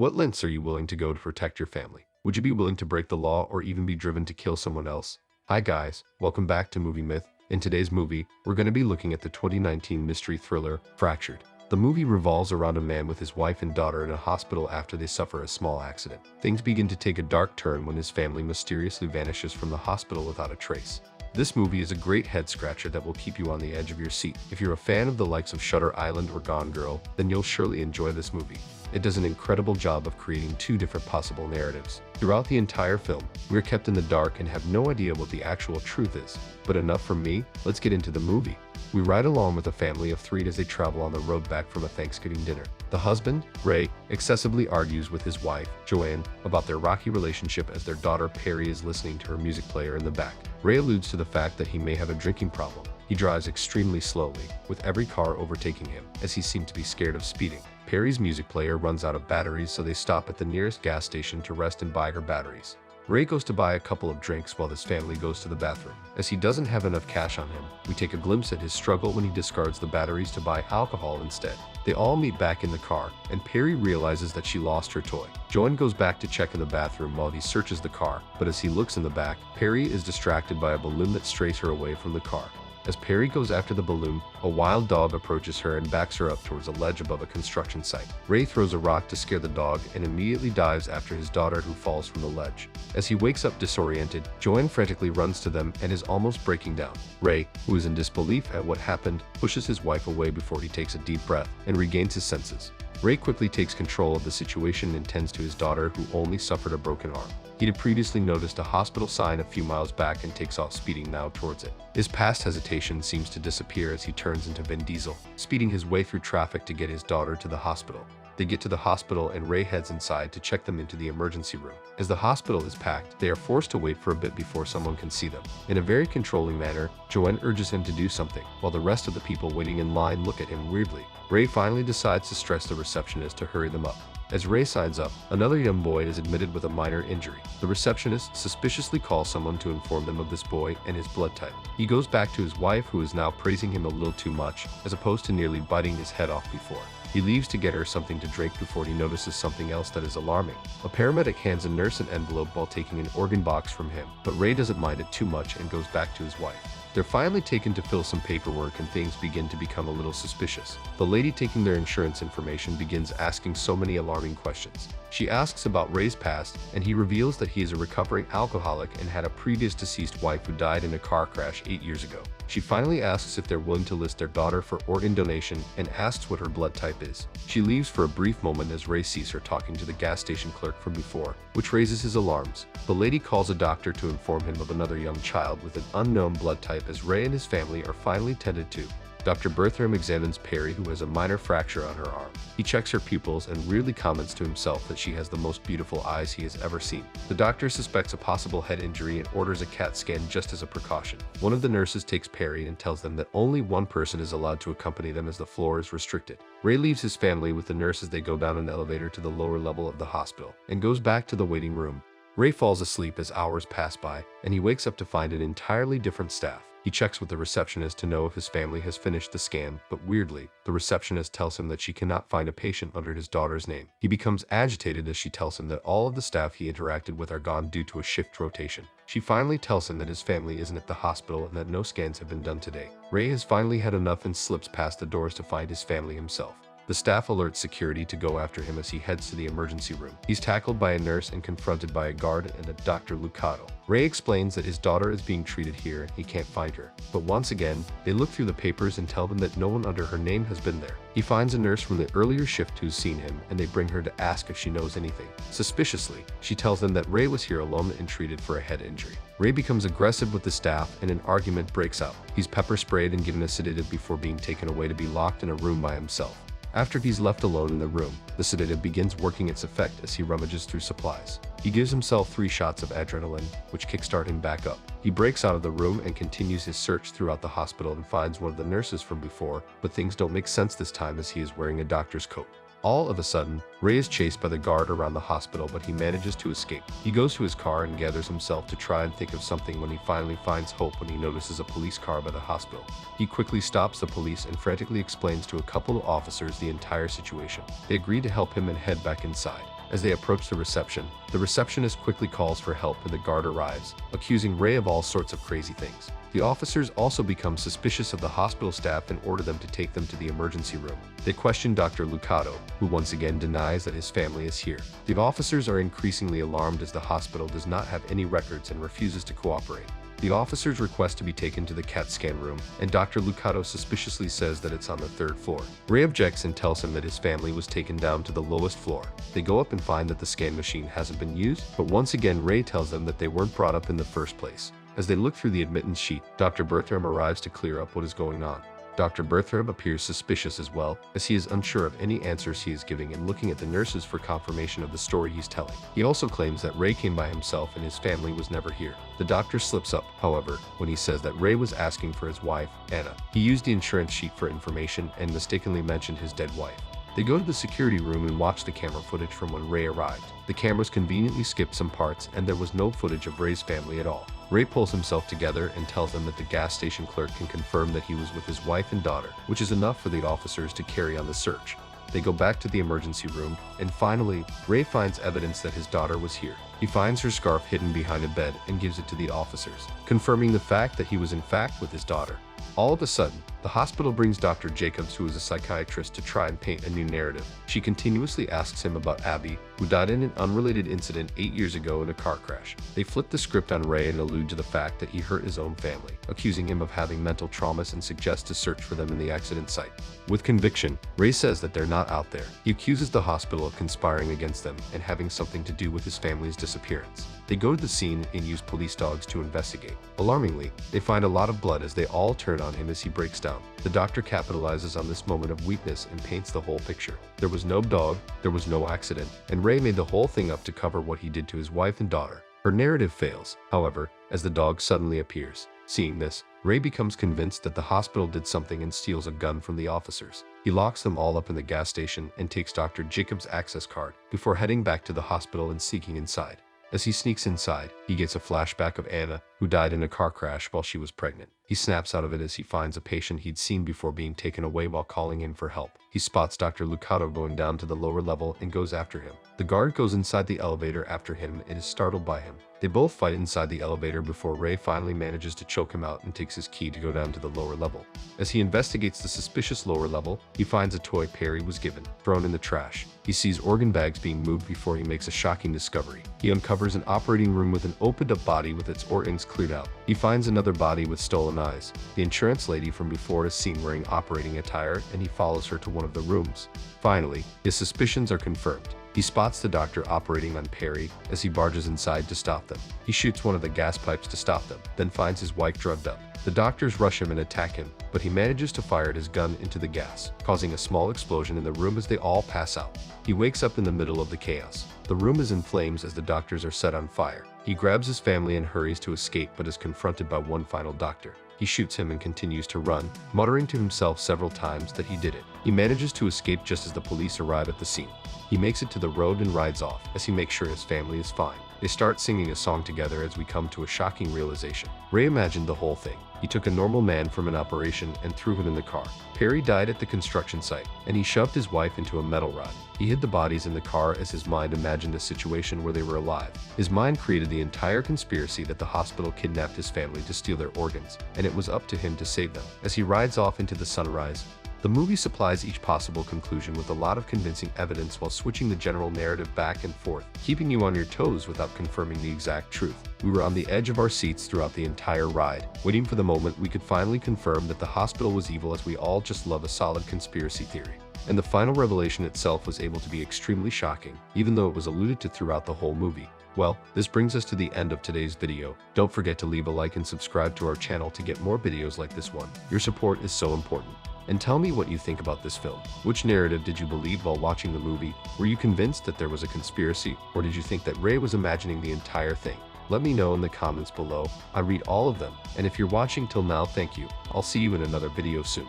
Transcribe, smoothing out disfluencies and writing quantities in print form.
What lengths are you willing to go to protect your family? Would you be willing to break the law or even be driven to kill someone else? Hi guys, welcome back to Movie Myth. In today's movie, we're going to be looking at the 2019 mystery thriller, Fractured. The movie revolves around a man with his wife and daughter in a hospital after they suffer a small accident. Things begin to take a dark turn when his family mysteriously vanishes from the hospital without a trace. This movie is a great head-scratcher that will keep you on the edge of your seat. If you're a fan of the likes of Shutter Island or Gone Girl, then you'll surely enjoy this movie. It does an incredible job of creating two different possible narratives. Throughout the entire film, we're kept in the dark and have no idea what the actual truth is. But enough from me, let's get into the movie. We ride along with a family of three as they travel on the road back from a Thanksgiving dinner. The husband, Ray, excessively argues with his wife, Joanne, about their rocky relationship as their daughter Perry is listening to her music player in the back. Ray alludes to the fact that he may have a drinking problem. He drives extremely slowly, with every car overtaking him, as he seemed to be scared of speeding. Perry's music player runs out of batteries, so they stop at the nearest gas station to rest and buy her batteries. Ray goes to buy a couple of drinks while his family goes to the bathroom. As he doesn't have enough cash on him, we take a glimpse at his struggle when he discards the batteries to buy alcohol instead. They all meet back in the car, and Perry realizes that she lost her toy. Joanne goes back to check in the bathroom while he searches the car, but as he looks in the back, Perry is distracted by a balloon that strays her away from the car. As Perry goes after the balloon, a wild dog approaches her and backs her up towards a ledge above a construction site. Ray throws a rock to scare the dog and immediately dives after his daughter, who falls from the ledge. As he wakes up disoriented, Joanne frantically runs to them and is almost breaking down. Ray, who is in disbelief at what happened, pushes his wife away before he takes a deep breath and regains his senses. Ray quickly takes control of the situation and tends to his daughter, who only suffered a broken arm. He had previously noticed a hospital sign a few miles back and takes off speeding now towards it. His past hesitation seems to disappear as he turns into Vin Diesel, speeding his way through traffic to get his daughter to the hospital. They get to the hospital and Ray heads inside to check them into the emergency room. As the hospital is packed, they are forced to wait for a bit before someone can see them. In a very controlling manner, Joanne urges him to do something, while the rest of the people waiting in line look at him weirdly. Ray finally decides to stress the receptionist to hurry them up. As Ray signs up, another young boy is admitted with a minor injury. The receptionist suspiciously calls someone to inform them of this boy and his blood type. He goes back to his wife, who is now praising him a little too much, as opposed to nearly biting his head off before. He leaves to get her something to drink before he notices something else that is alarming. A paramedic hands a nurse an envelope while taking an organ box from him, but Ray doesn't mind it too much and goes back to his wife. They're finally taken to fill some paperwork and things begin to become a little suspicious. The lady taking their insurance information begins asking so many alarming questions. She asks about Ray's past, and he reveals that he is a recovering alcoholic and had a previous deceased wife who died in a car crash 8 years ago. She finally asks if they're willing to list their daughter for organ donation and asks what her blood type is. She leaves for a brief moment as Ray sees her talking to the gas station clerk from before, which raises his alarms. The lady calls a doctor to inform him of another young child with an unknown blood type as Ray and his family are finally tended to. Dr. Bertram examines Perry, who has a minor fracture on her arm. He checks her pupils and weirdly comments to himself that she has the most beautiful eyes he has ever seen. The doctor suspects a possible head injury and orders a CAT scan just as a precaution. One of the nurses takes Perry and tells them that only one person is allowed to accompany them as the floor is restricted. Ray leaves his family with the nurse as they go down an elevator to the lower level of the hospital and goes back to the waiting room. Ray falls asleep as hours pass by, and he wakes up to find an entirely different staff. He checks with the receptionist to know if his family has finished the scan, but weirdly, the receptionist tells him that she cannot find a patient under his daughter's name. He becomes agitated as she tells him that all of the staff he interacted with are gone due to a shift rotation. She finally tells him that his family isn't at the hospital and that no scans have been done today. Ray has finally had enough and slips past the doors to find his family himself. The staff alerts security to go after him as he heads to the emergency room. He's tackled by a nurse and confronted by a guard and a Dr. Lucado. Ray explains that his daughter is being treated here and he can't find her. But once again, they look through the papers and tell them that no one under her name has been there. He finds a nurse from the earlier shift who's seen him, and they bring her to ask if she knows anything. Suspiciously, she tells them that Ray was here alone and treated for a head injury. Ray becomes aggressive with the staff and an argument breaks out. He's pepper sprayed and given a sedative before being taken away to be locked in a room by himself. After he's left alone in the room, the sedative begins working its effect as he rummages through supplies. He gives himself 3 shots of adrenaline, which kickstart him back up. He breaks out of the room and continues his search throughout the hospital and finds one of the nurses from before, but things don't make sense this time as he is wearing a doctor's coat. All of a sudden, Ray is chased by the guard around the hospital, but he manages to escape. He goes to his car and gathers himself to try and think of something when he finally finds hope when he notices a police car by the hospital. He quickly stops the police and frantically explains to a couple of officers the entire situation. They agree to help him and head back inside. As they approach the receptionist quickly calls for help and the guard arrives, accusing Ray of all sorts of crazy things. The officers also become suspicious of the hospital staff and order them to take them to the emergency room. They question Dr. Lucado, who once again denies that his family is here. The officers are increasingly alarmed as the hospital does not have any records and refuses to cooperate. The officers request to be taken to the CAT scan room, and Dr. Lucado suspiciously says that it's on the 3rd floor. Ray objects and tells him that his family was taken down to the lowest floor. They go up and find that the scan machine hasn't been used, but once again Ray tells them that they weren't brought up in the first place. As they look through the admittance sheet, Dr. Bertram arrives to clear up what is going on. Dr. Bertram appears suspicious as well, as he is unsure of any answers he is giving and looking at the nurses for confirmation of the story he's telling. He also claims that Ray came by himself and his family was never here. The doctor slips up, however, when he says that Ray was asking for his wife, Anna. He used the insurance sheet for information and mistakenly mentioned his dead wife. They go to the security room and watch the camera footage from when Ray arrived. The cameras conveniently skipped some parts and there was no footage of Ray's family at all. Ray pulls himself together and tells them that the gas station clerk can confirm that he was with his wife and daughter, which is enough for the officers to carry on the search. They go back to the emergency room, and finally, Ray finds evidence that his daughter was here. He finds her scarf hidden behind a bed and gives it to the officers, confirming the fact that he was in fact with his daughter. All of a sudden, the hospital brings Dr. Jacobs, who is a psychiatrist, to try and paint a new narrative. She continuously asks him about Abby, who died in an unrelated incident 8 years ago in a car crash. They flip the script on Ray and allude to the fact that he hurt his own family, accusing him of having mental traumas and suggest to search for them in the accident site. With conviction, Ray says that they're not out there. He accuses the hospital of conspiring against them and having something to do with his family's disappearance. They go to the scene and use police dogs to investigate. Alarmingly, they find a lot of blood as they all turn on him as he breaks down. The doctor capitalizes on this moment of weakness and paints the whole picture. There was no dog, there was no accident, and Ray made the whole thing up to cover what he did to his wife and daughter. Her narrative fails, however, as the dog suddenly appears. Seeing this, Ray becomes convinced that the hospital did something and steals a gun from the officers. He locks them all up in the gas station and takes Dr. Jacobs' access card before heading back to the hospital and sneaking inside. As he sneaks inside, he gets a flashback of Anna, who died in a car crash while she was pregnant. He snaps out of it as he finds a patient he'd seen before being taken away while calling in for help. He spots Dr. Lucado going down to the lower level and goes after him. The guard goes inside the elevator after him and is startled by him. They both fight inside the elevator before Ray finally manages to choke him out and takes his key to go down to the lower level. As he investigates the suspicious lower level, he finds a toy Perry was given, thrown in the trash. He sees organ bags being moved before he makes a shocking discovery. He uncovers an operating room with an opened-up body with its organs cleared out. He finds another body with stolen eyes. The insurance lady from before is seen wearing operating attire, and he follows her to one of the rooms. Finally, his suspicions are confirmed. He spots the doctor operating on Perry as he barges inside to stop them. He shoots one of the gas pipes to stop them, then finds his wife drugged up. The doctors rush him and attack him, but he manages to fire his gun into the gas, causing a small explosion in the room as they all pass out. He wakes up in the middle of the chaos. The room is in flames as the doctors are set on fire. He grabs his family and hurries to escape, but is confronted by one final doctor. He shoots him and continues to run, muttering to himself several times that he did it. He manages to escape just as the police arrive at the scene. He makes it to the road and rides off as he makes sure his family is fine. They start singing a song together as we come to a shocking realization. Ray imagined the whole thing. He took a normal man from an operation and threw him in the car. Perry died at the construction site, and he shoved his wife into a metal rod. He hid the bodies in the car as his mind imagined a situation where they were alive. His mind created the entire conspiracy that the hospital kidnapped his family to steal their organs, and it was up to him to save them. As he rides off into the sunrise, the movie supplies each possible conclusion with a lot of convincing evidence while switching the general narrative back and forth, keeping you on your toes without confirming the exact truth. We were on the edge of our seats throughout the entire ride, waiting for the moment we could finally confirm that the hospital was evil, as we all just love a solid conspiracy theory. And the final revelation itself was able to be extremely shocking, even though it was alluded to throughout the whole movie. Well, this brings us to the end of today's video. Don't forget to leave a like and subscribe to our channel to get more videos like this one. Your support is so important. And tell me what you think about this film. Which narrative did you believe while watching the movie? Were you convinced that there was a conspiracy, or did you think that Ray was imagining the entire thing? Let me know in the comments below. I read all of them, and if you're watching till now, thank you. I'll see you in another video soon.